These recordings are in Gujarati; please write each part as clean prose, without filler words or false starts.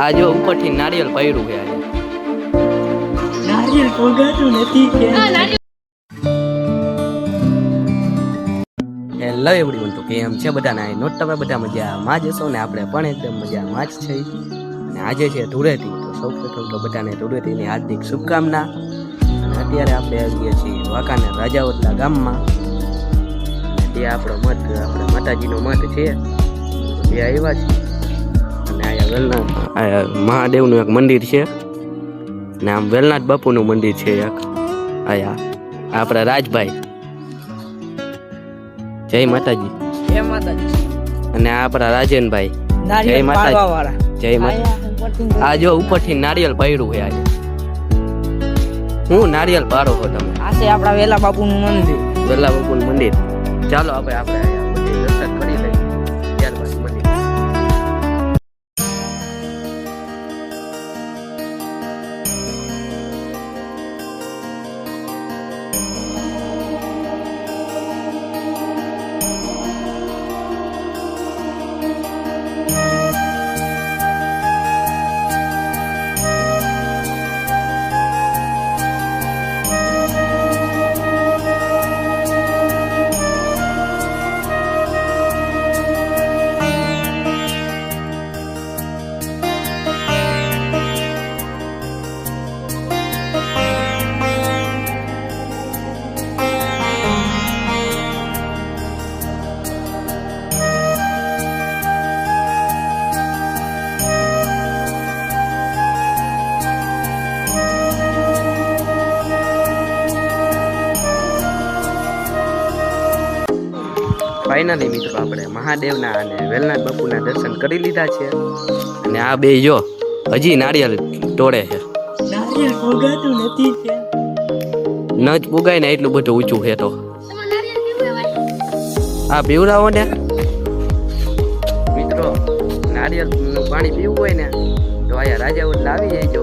આ જો ઉપરથી નારિયેલ પડ્યું છે આજે. નારિયેલ પોગાતું નથી કે હેલો એવરીવન, તો કેમ છે બધાના? નોટ તમે બધા મજામાં જ હશો ને આપણે પણ એકદમ મજામાં જ છે. અને આજે છે ધૂળેટી, તો સૌપ્રથમ તો બધાને ધૂળેટીની હાર્દિક શુભકામના. અને અત્યારે આપણે આવી ગયા છીએ વાંકાનેર રાજાવડલા ગામમાં. ત્યાં આપણો મઠ, આપણે માતાજીનો મઠ છે, ત્યાં આવ્યા છીએ. અને અહીંયા વેલનાથ મહાદેવનું એક મંદિર છે, ને આમ વેલનાથ બાપુનું મંદિર છે એક. અહીંયા આપણા રાજભાઈ, જય માતાજી. જય માતાજી. અને આ આપણા રાજનભાઈ, જય માતાજી. જય માતાજી. આ જો ઉપરથી નારિયેલ પડ્યું છે આજે. હું નારિયેલ પાડો છો તમે? આ છે આપણા વેલા બાપુનું મંદિર. વેલા બાપુનું મંદિર. ચાલો આપણે અહીંયા દર્શન કરી લઈએ, ત્યારબાદ મંદિર. ફાઇનલી મિત્રો આપણે મહાદેવના અને વેલનાથ બાપુના દર્શન કરી લીધા છે. અને આ બે જો હજી નારિયેલ તોડે છે. નારિયેલ પોગાતું નથી કે ન જ પુગાય ને એટલું બધું ઊંચું છે. તો આ પીવડાવો ને મિત્રો, નારિયેળનું પાણી પીવું હોય ને તો અહીંયા રાજાવડલા આવી જાય.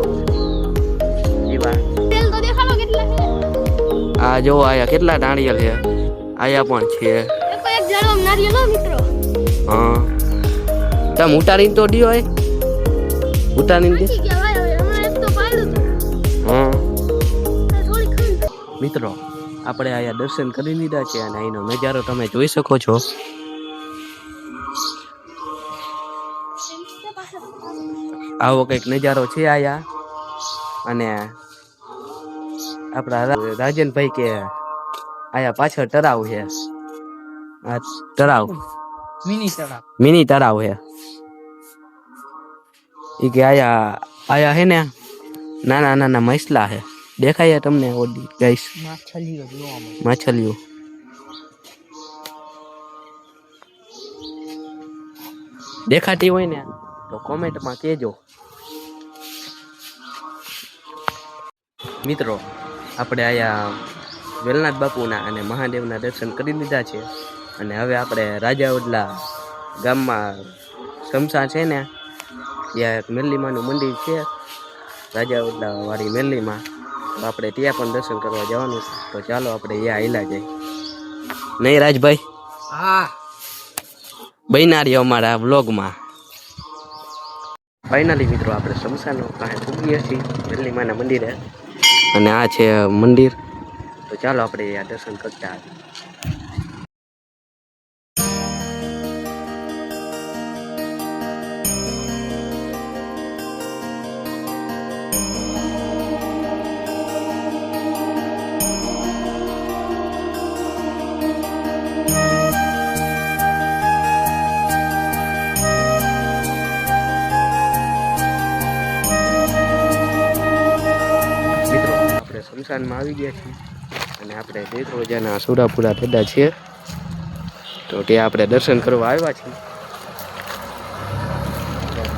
આ જો આયા કેટલા નારિયેળ છે, આયા પણ છે. હા, તમે ઉતારીને તો દિયો હોય, ઉતારીને દે. હા મિત્રો, આપણે અહીંયા દર્શન કરી લીધા છે અને અહીંનો નજારો તમે જોઈ શકો છો. આવો કંઈક નજારો છે આયા. અને આપણા રાજનભાઈ કે આયા પાછળ તળાવ છે. આ તળાવ મિની તળાવ છે. ઈ કે આયા હે ને નાના નાના મસલા છે, દેખાય તમને ઓડી ગાઈસ? માછલીઓ. દેખાતી હોય ને તો કોમેન્ટમાં કહેજો. મિત્રો, આપણે આયા વેલનાથ બાપુના અને મહાદેવના દર્શન કરી લીધા છે. અને હવે આપણે રાજાવડલા ગામમાં શમશાન છે ને, ત્યાં એક મેરલીમાનું મંદિર છે, રાજાવડલા વાળી મેરલીમાં. તો આપણે ત્યાં પણ દર્શન કરવા જવાનું છે. તો ચાલો આપણે ત્યાં આયલા જઈએ. નહીં રાજભાઈ? હા, બૈનારી અમારા વ્લોગમાં. ફાઇનલી મિત્રો આપણે શમશાન પાસે પૂગીએ છીએ, મેરલીમાના મંદિરે. અને આ છે મંદિર. તો ચાલો આપણે ત્યાં દર્શન કરતા આવીએ. શમશાનમાં આવી ગયા છીએ અને આપણે દેખ રોજાના સુરાપુરા થતા છીએ. તો ત્યાં આપણે દર્શન કરવા આવ્યા છીએ.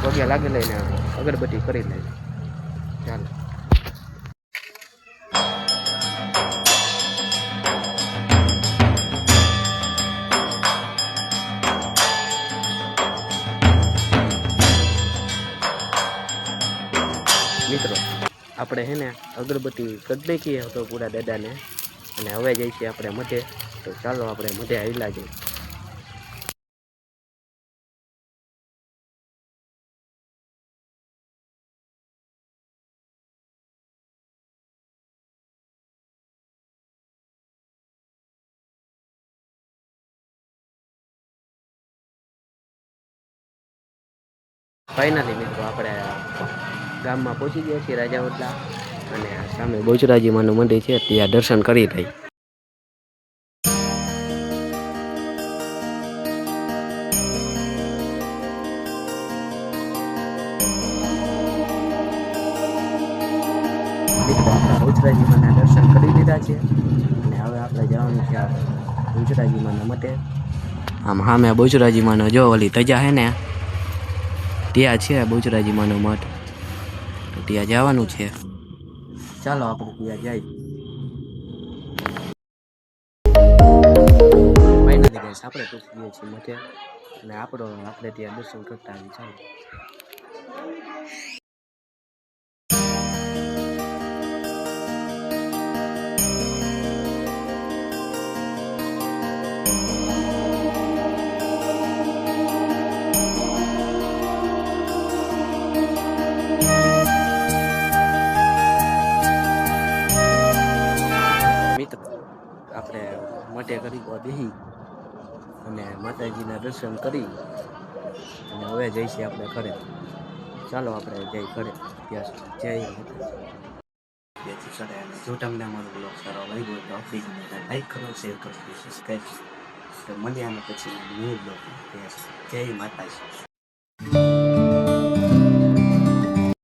પગે લાગી લઈને અગરબત્તી કરી લઈએ. ચાલો. મિત્રો, આપણે હે ને અગરબત્તી કરી નાખીએ તો પૂરા દાદાને. અને હવે જઈએ છીએ આપણે મઢે. તો ચાલો આપણે મઢે આવેલા જઈએ. ફાઇનલી મિત્રો આપણે ગામમાં પહોંચી ગયા છીએ રાજા ઓટલા અને સામે બહુચરાજી માનું મંદિર છે ત્યાં દર્શન કરી લઈ. બહુચરાજી માના દર્શન કરી લીધા છે અને હવે આપણે જવાનું છે બહુચરાજી માના મઠે. આમ હા મેં બહુચરાજી માનો જો ઓલી તજા હે ને ત્યાં છે બહુચરાજી માનો મઠ, તો ત્યાં જવાનું છે. ચાલો આપણે ત્યાં જઈએ. ફાઇનલી ગાઈસ આપણે પહોંચી ગયા છીએ મઠે અને આપણે ત્યાં દર્શન કરતા આવી. ચાલો આપણે મઠે કરી બેસી અને માતાજીના દર્શન કરી અને હવે જઈશું આપણે ઘરે. ચાલો આપણે જઈ ઘરે. ત્યાં જય માતાજી. જો તમને અમારો બ્લોગ સારો લાગ્યો તો આપણી ચેનલને લાઈક કરો, શેર કરો, સબસ્ક્રાઈબ. તો મળીએ આને પછી ન્યૂ બ્લોગ. જય માતાજી.